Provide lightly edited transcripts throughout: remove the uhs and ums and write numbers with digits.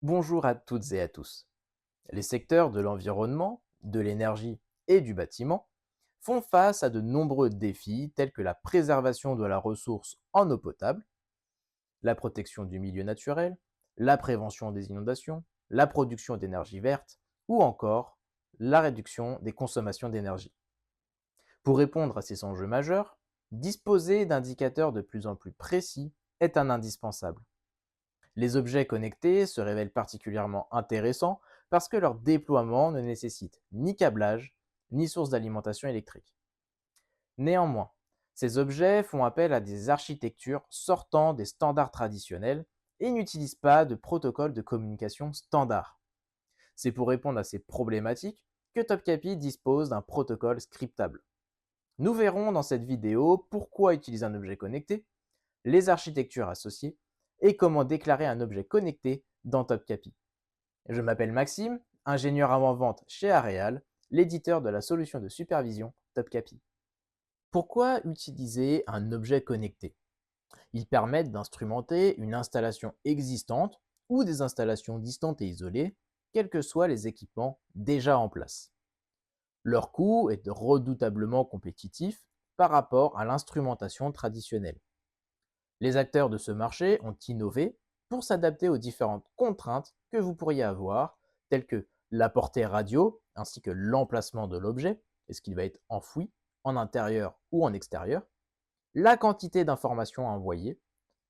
Bonjour à toutes et à tous. Les secteurs de l'environnement, de l'énergie et du bâtiment font face à de nombreux défis tels que la préservation de la ressource en eau potable, la protection du milieu naturel, la prévention des inondations, la production d'énergie verte ou encore la réduction des consommations d'énergie. Pour répondre à ces enjeux majeurs, disposer d'indicateurs de plus en plus précis est un indispensable. Les objets connectés se révèlent particulièrement intéressants parce que leur déploiement ne nécessite ni câblage, ni source d'alimentation électrique. Néanmoins, ces objets font appel à des architectures sortant des standards traditionnels et n'utilisent pas de protocole de communication standard. C'est pour répondre à ces problématiques que Topkapi dispose d'un protocole scriptable. Nous verrons dans cette vidéo pourquoi utiliser un objet connecté, les architectures associées et comment déclarer un objet connecté dans Topkapi. Je m'appelle Maxime, ingénieur avant-vente chez Areal, l'éditeur de la solution de supervision Topkapi. Pourquoi utiliser un objet connecté? Ils permettent d'instrumenter une installation existante ou des installations distantes et isolées, quels que soient les équipements déjà en place. Leur coût est redoutablement compétitif par rapport à l'instrumentation traditionnelle. Les acteurs de ce marché ont innové pour s'adapter aux différentes contraintes que vous pourriez avoir, telles que la portée radio ainsi que l'emplacement de l'objet, est-ce qu'il va être enfoui, en intérieur ou en extérieur, la quantité d'informations à envoyer,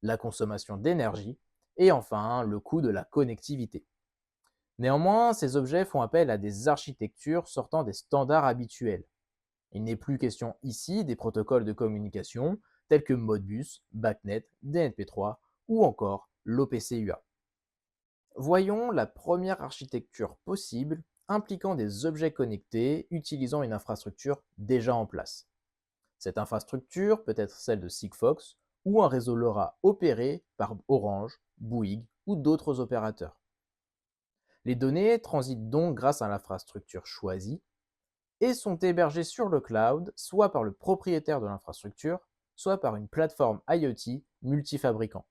la consommation d'énergie et enfin le coût de la connectivité. Néanmoins, ces objets font appel à des architectures sortant des standards habituels. Il n'est plus question ici des protocoles de communication tels que Modbus, BACnet, DNP3 ou encore l'OPC-UA. Voyons la première architecture possible impliquant des objets connectés utilisant une infrastructure déjà en place. Cette infrastructure peut être celle de Sigfox ou un réseau LoRa opéré par Orange, Bouygues ou d'autres opérateurs. Les données transitent donc grâce à l'infrastructure choisie et sont hébergés sur le cloud, soit par le propriétaire de l'infrastructure, soit par une plateforme IoT multifabricant.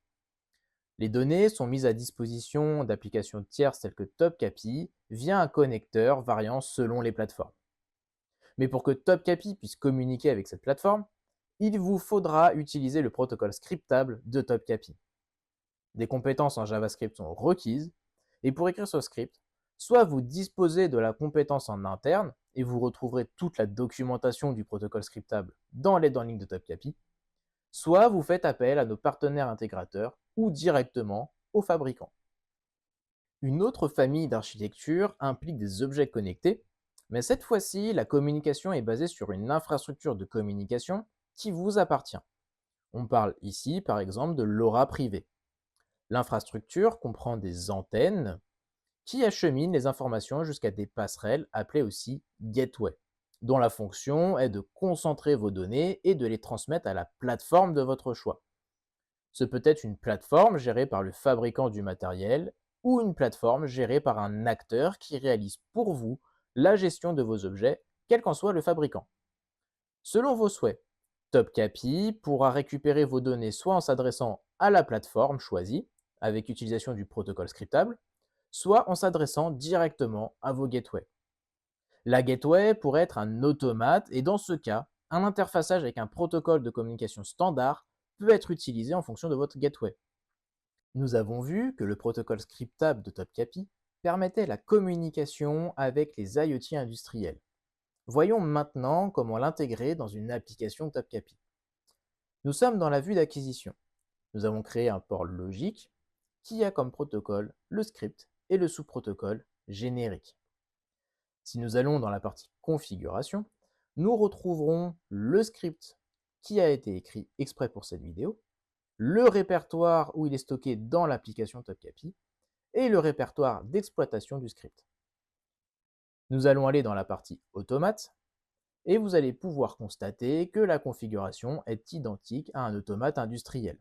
Les données sont mises à disposition d'applications tierces telles que Topkapi via un connecteur variant selon les plateformes. Mais pour que Topkapi puisse communiquer avec cette plateforme, il vous faudra utiliser le protocole scriptable de Topkapi. Des compétences en JavaScript sont requises, et pour écrire ce script, soit vous disposez de la compétence en interne et vous retrouverez toute la documentation du protocole scriptable dans les lignes de Topkapi, soit vous faites appel à nos partenaires intégrateurs ou directement aux fabricants. Une autre famille d'architecture implique des objets connectés, mais cette fois-ci, la communication est basée sur une infrastructure de communication qui vous appartient. On parle ici, par exemple, de LoRa privé. L'infrastructure comprend des antennes qui acheminent les informations jusqu'à des passerelles appelées aussi gateway, dont la fonction est de concentrer vos données et de les transmettre à la plateforme de votre choix. Ce peut être une plateforme gérée par le fabricant du matériel ou une plateforme gérée par un acteur qui réalise pour vous la gestion de vos objets, quel qu'en soit le fabricant. Selon vos souhaits, Topkapi pourra récupérer vos données soit en s'adressant à la plateforme choisie, avec utilisation du protocole scriptable, soit en s'adressant directement à vos gateways. La gateway pourrait être un automate et dans ce cas, un interfaçage avec un protocole de communication standard peut être utilisé en fonction de votre gateway. Nous avons vu que le protocole scriptable de Topkapi permettait la communication avec les IoT industriels. Voyons maintenant comment l'intégrer dans une application Topkapi. Nous sommes dans la vue d'acquisition. Nous avons créé un port logique qui a comme protocole le script et le sous-protocole générique. Si nous allons dans la partie configuration, nous retrouverons le script qui a été écrit exprès pour cette vidéo, le répertoire où il est stocké dans l'application Topkapi et le répertoire d'exploitation du script. Nous allons aller dans la partie automate et vous allez pouvoir constater que la configuration est identique à un automate industriel.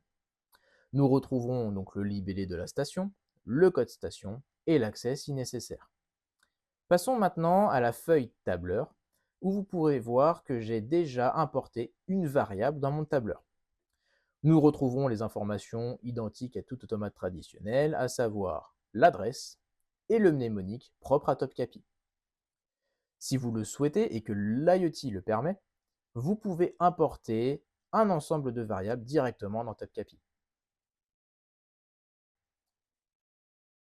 Nous retrouverons donc le libellé de la station, le code station et l'accès si nécessaire. Passons maintenant à la feuille tableur, où vous pourrez voir que j'ai déjà importé une variable dans mon tableur. Nous retrouvons les informations identiques à tout automate traditionnel, à savoir l'adresse et le mnémonique propre à Topkapi. Si vous le souhaitez et que l'IoT le permet, vous pouvez importer un ensemble de variables directement dans Topkapi.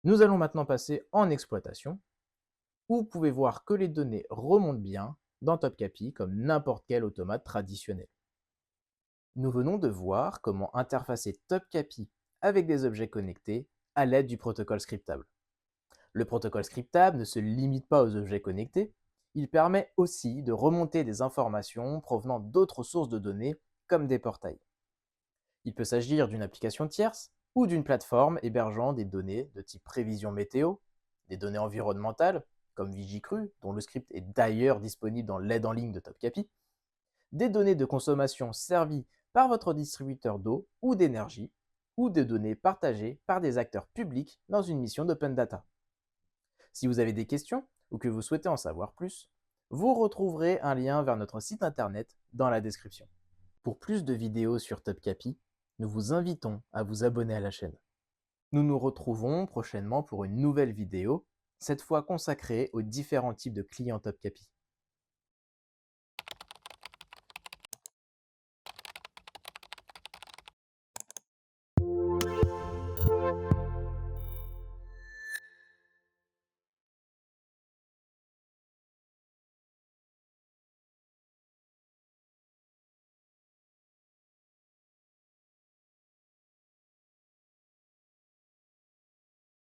Nous allons maintenant passer en exploitation, où vous pouvez voir que les données remontent bien dans Topkapi comme n'importe quel automate traditionnel. Nous venons de voir comment interfacer Topkapi avec des objets connectés à l'aide du protocole scriptable. Le protocole scriptable ne se limite pas aux objets connectés, il permet aussi de remonter des informations provenant d'autres sources de données comme des portails. Il peut s'agir d'une application tierce ou d'une plateforme hébergeant des données de type prévision météo, des données environnementales comme Vigicru, dont le script est d'ailleurs disponible dans l'aide en ligne de Topkapi, des données de consommation servies par votre distributeur d'eau ou d'énergie, ou des données partagées par des acteurs publics dans une mission d'open data. Si vous avez des questions ou que vous souhaitez en savoir plus, vous retrouverez un lien vers notre site internet dans la description. Pour plus de vidéos sur Topkapi, nous vous invitons à vous abonner à la chaîne. Nous nous retrouvons prochainement pour une nouvelle vidéo, cette fois consacrée aux différents types de clients Topkapi.